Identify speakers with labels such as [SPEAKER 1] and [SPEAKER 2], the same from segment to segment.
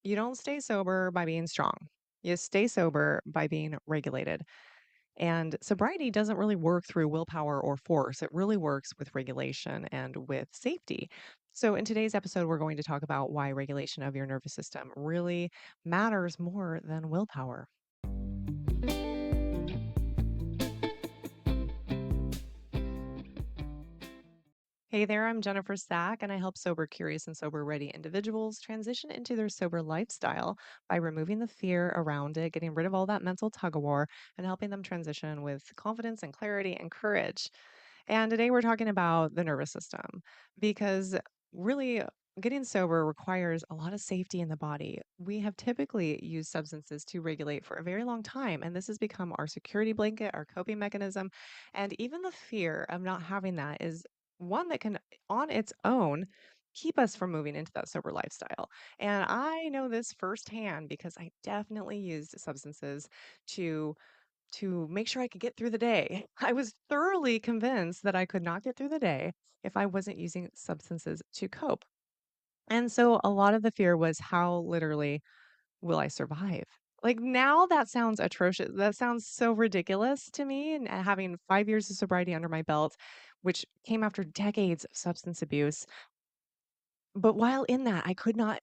[SPEAKER 1] You don't stay sober by being strong. You stay sober by being regulated. And sobriety doesn't really work through willpower or force. It really works with regulation and with safety. So, in today's episode, we're going to talk about why regulation of your nervous system really matters more than willpower. Hey there, I'm Jennifer Sack, and I help sober curious and sober ready individuals transition into their sober lifestyle by removing the fear around it, getting rid of all that mental tug of war, and helping them transition with confidence and clarity and courage. And today we're talking about the nervous system because really getting sober requires a lot of safety in the body. We have typically used substances to regulate for a very long time, and this has become our security blanket, our coping mechanism. And even the fear of not having that is one that can, on its own, keep us from moving into that sober lifestyle. And I know this firsthand because I definitely used substances to make sure I could get through the day. I was thoroughly convinced that I could not get through the day if I wasn't using substances to cope. And so a lot of the fear was how literally will I survive? Like now that sounds atrocious. That sounds so ridiculous to me. And having 5 years of sobriety under my belt, which came after decades of substance abuse. But while in that, I could not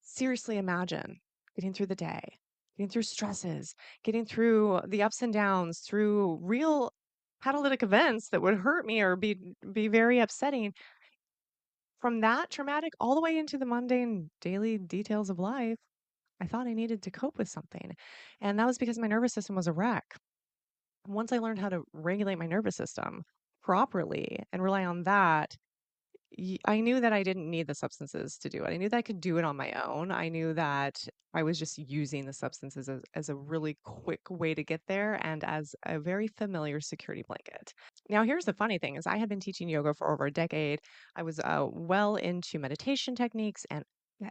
[SPEAKER 1] seriously imagine getting through the day, getting through stresses, getting through the ups and downs, through real catalytic events that would hurt me or be very upsetting. From that traumatic all the way into the mundane daily details of life, I thought I needed to cope with something. And that was because my nervous system was a wreck. Once I learned how to regulate my nervous system properly and rely on that, I knew that I didn't need the substances to do it. I knew that I could do it on my own. I knew that I was just using the substances as a really quick way to get there and as a very familiar security blanket. Now, here's the funny thing is I had been teaching yoga for over a decade. I was well into meditation techniques and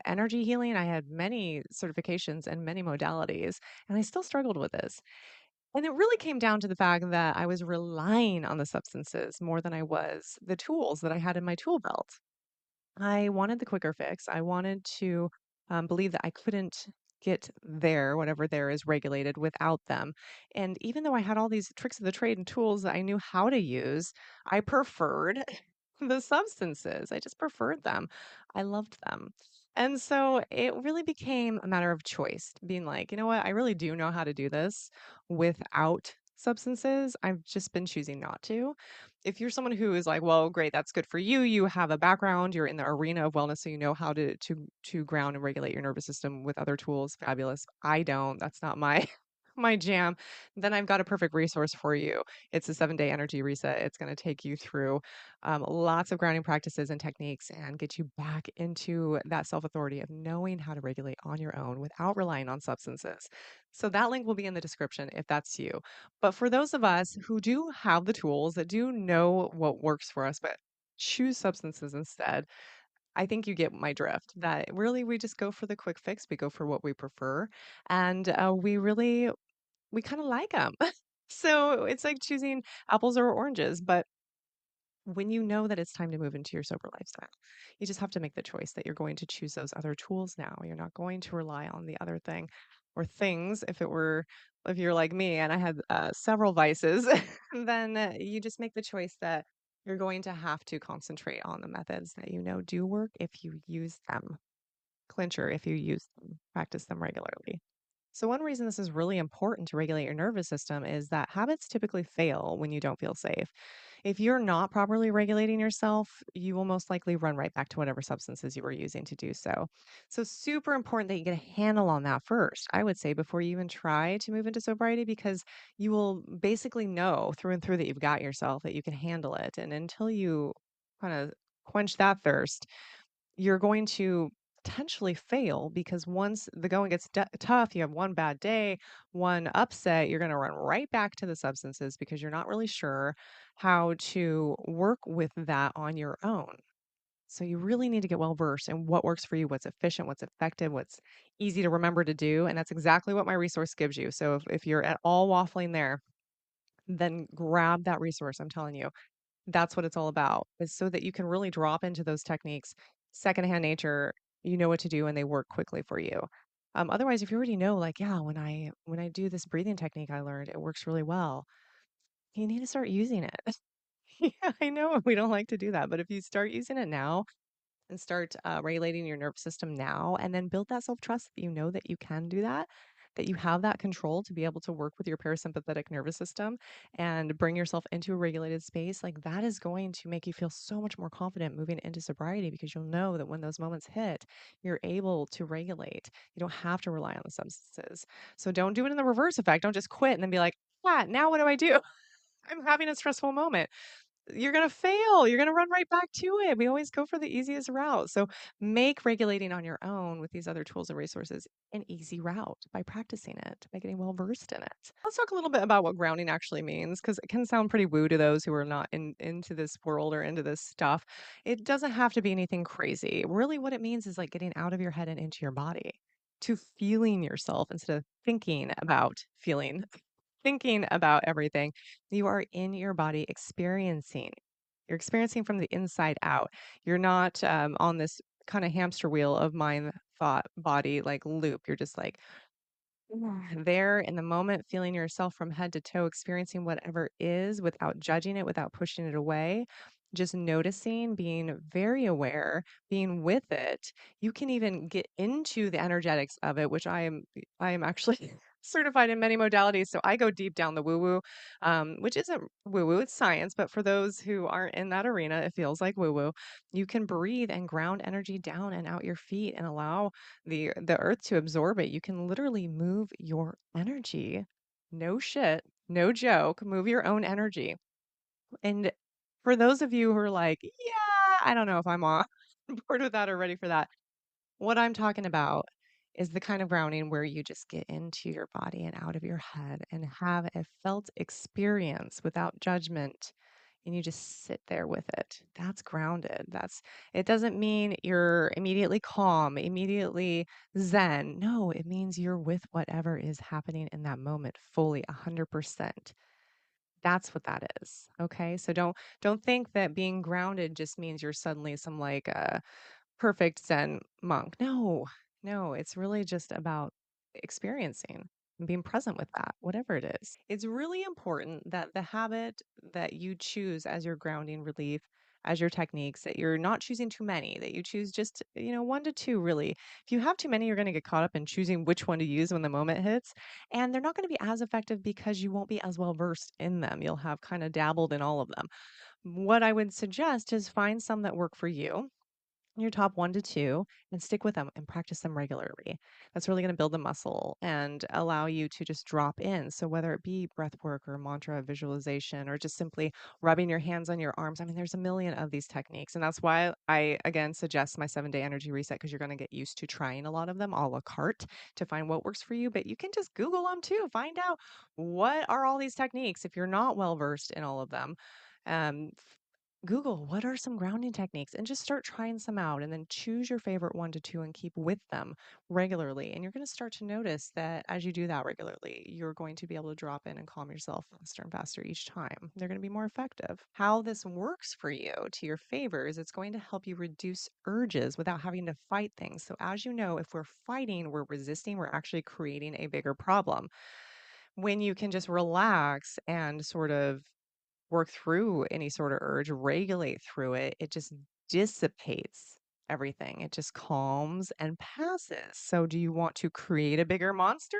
[SPEAKER 1] energy healing. I had many certifications and many modalities, and I still struggled with this. And it really came down to the fact that I was relying on the substances more than I was the tools that I had in my tool belt. I wanted the quicker fix. I wanted to believe that I couldn't get there, whatever there is regulated, without them. And even though I had all these tricks of the trade and tools that I knew how to use, I preferred the substances. I just preferred them. I loved them. And so it really became a matter of choice, being like, you know what, I really do know how to do this without substances. I've just been choosing not to. If you're someone who is like, well, great, that's good for you. You have a background, you're in the arena of wellness, so you know how to ground and regulate your nervous system with other tools. Fabulous. I don't. That's not my my jam. Then I've got a perfect resource for you. It's a 7-day energy reset. It's going to take you through lots of grounding practices and techniques and get you back into that self authority of knowing how to regulate on your own without relying on substances. So that link will be in the description if that's you. But for those of us who do have the tools, that do know what works for us, but choose substances instead, I think you get my drift. That really we just go for the quick fix. We go for what we prefer, and we kind of like them. So it's like choosing apples or oranges. But when you know that it's time to move into your sober lifestyle, you just have to make the choice that you're going to choose those other tools now. You're not going to rely on the other thing or things. If you're like me and I had several vices, then you just make the choice that you're going to have to concentrate on the methods that you know do work if you use them. Clincher, if you use them, practice them regularly. So, one reason this is really important to regulate your nervous system is that habits typically fail when you don't feel safe. If you're not properly regulating yourself, you will most likely run right back to whatever substances you were using to do so. So, super important that you get a handle on that first, I would say, before you even try to move into sobriety, because you will basically know through and through that you've got yourself, that you can handle it. And until you kind of quench that thirst, you're going to potentially fail because once the going gets tough, you have one bad day, one upset, you're going to run right back to the substances because you're not really sure how to work with that on your own. So you really need to get well versed in what works for you, what's efficient, what's effective, what's easy to remember to do. And that's exactly what my resource gives you. So if you're at all waffling there, then grab that resource. I'm telling you, that's what it's all about, is so that you can really drop into those techniques, secondhand nature, you know what to do and they work quickly for you. Otherwise, if you already know, like, yeah, when I do this breathing technique I learned, it works really well. You need to start using it. Yeah, I know we don't like to do that, but if you start using it now and start regulating your nervous system now, and then build that self trust that you know that you can do that, that you have that control to be able to work with your parasympathetic nervous system and bring yourself into a regulated space, like that is going to make you feel so much more confident moving into sobriety because you'll know that when those moments hit, you're able to regulate. You don't have to rely on the substances. So don't do it in the reverse effect. Don't just quit and then be like, ah, now what do I do? I'm having a stressful moment. You're gonna fail. You're gonna run right back to it. We always go for the easiest route. So make regulating on your own with these other tools and resources an easy route by practicing it, by getting well versed in it. Let's talk a little bit about what grounding actually means, because it can sound pretty woo to those who are not into this world or into this stuff. It doesn't have to be anything crazy. Really, what it means is like getting out of your head and into your body, to feeling yourself instead of thinking about feeling thinking about everything. You are in your body experiencing. You're experiencing from the inside out. You're not on this kind of hamster wheel of mind, thought, body like loop. You're just like there in the moment, feeling yourself from head to toe, experiencing whatever is without judging it, without pushing it away, just noticing, being very aware, being with it. You can even get into the energetics of it, which I am actually certified in many modalities. So I go deep down the woo-woo, which isn't woo-woo, it's science. But for those who aren't in that arena, it feels like woo-woo. You can breathe and ground energy down and out your feet and allow the earth to absorb it. You can literally move your energy. No shit, no joke. Move your own energy. And for those of you who are like, yeah, I don't know if I'm on board with that or ready for that, what I'm talking about is the kind of grounding where you just get into your body and out of your head and have a felt experience without judgment, and you just sit there with it. That's grounded. It doesn't mean you're immediately calm, immediately zen. No, it means you're with whatever is happening in that moment fully 100%. That's what that is. Okay? So don't think that being grounded just means you're suddenly some like perfect Zen monk. No, no, it's really just about experiencing and being present with that, whatever it is. It's really important that the habit that you choose as your grounding relief, as your techniques, that you're not choosing too many, that you choose just, one to two really. If you have too many, you're going to get caught up in choosing which one to use when the moment hits. And they're not going to be as effective because you won't be as well versed in them. You'll have kind of dabbled in all of them. What I would suggest is find some that work for you, your top 1 to 2, and stick with them and practice them regularly. That's really going to build the muscle and allow you to just drop in. So whether it be breath work or mantra visualization or just simply rubbing your hands on your arms, I mean, there's a million of these techniques. And that's why I, again, suggest my 7-day energy reset, because you're going to get used to trying a lot of them a la carte to find what works for you. But you can just Google them too. Find out what are all these techniques if you're not well versed in all of them. Um, Google what are some grounding techniques and just start trying some out, and then choose your favorite 1 to 2 and keep with them regularly. And you're going to start to notice that as you do that regularly, you're going to be able to drop in and calm yourself faster and faster each time. They're going to be more effective. How this works for you to your favor is it's going to help you reduce urges without having to fight things. So as you know, if we're fighting, we're resisting, we're actually creating a bigger problem. When you can just relax and sort of work through any sort of urge, regulate through it, it just dissipates everything. It just calms and passes. So, do you want to create a bigger monster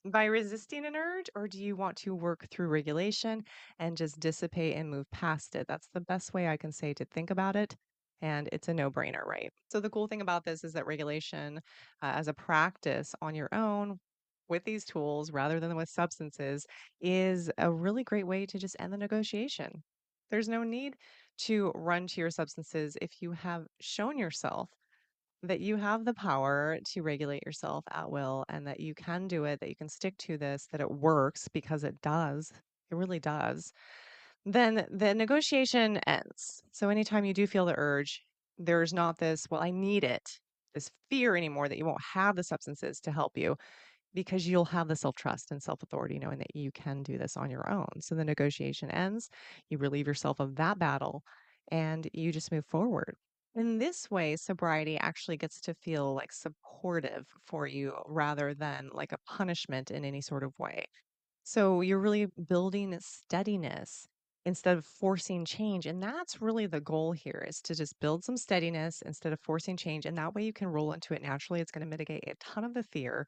[SPEAKER 1] by resisting an urge, or do you want to work through regulation and just dissipate and move past it? That's the best way I can say to think about it. And it's a no brainer, right? So, the cool thing about this is that regulation as a practice on your own with these tools rather than with substances is a really great way to just end the negotiation. There's no need to run to your substances if you have shown yourself that you have the power to regulate yourself at will and that you can do it, that you can stick to this, that it works because it does. It really does. Then the negotiation ends. So anytime you do feel the urge, there's not this, well, I need it, this fear anymore that you won't have the substances to help you, because you'll have the self trust and self authority knowing that you can do this on your own. So the negotiation ends, you relieve yourself of that battle, and you just move forward. In this way, sobriety actually gets to feel like supportive for you rather than like a punishment in any sort of way. So you're really building steadiness instead of forcing change. And that's really the goal here is to just build some steadiness instead of forcing change. And that way you can roll into it naturally. It's going to mitigate a ton of the fear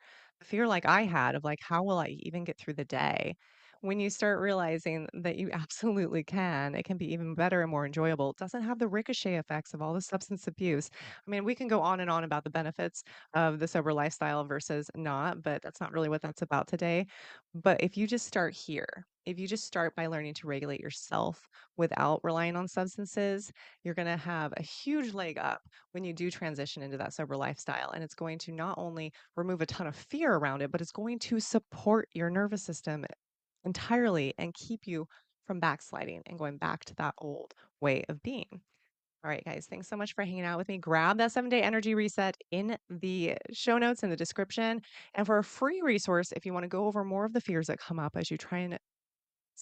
[SPEAKER 1] like I had of like, how will I even get through the day? When you start realizing that you absolutely can, it can be even better and more enjoyable. It doesn't have the ricochet effects of all the substance abuse. I mean, we can go on and on about the benefits of the sober lifestyle versus not, but that's not really what that's about today. But if you just start here, if you just start by learning to regulate yourself without relying on substances, you're going to have a huge leg up when you do transition into that sober lifestyle. And it's going to not only remove a ton of fear around it, but it's going to support your nervous system entirely and keep you from backsliding and going back to that old way of being. All right, guys, thanks so much for hanging out with me. Grab that 7 day energy reset in the show notes in the description. And for a free resource, if you want to go over more of the fears that come up as you try and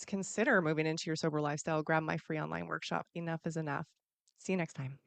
[SPEAKER 1] consider moving into your sober lifestyle, grab my free online workshop. Enough is enough. See you next time.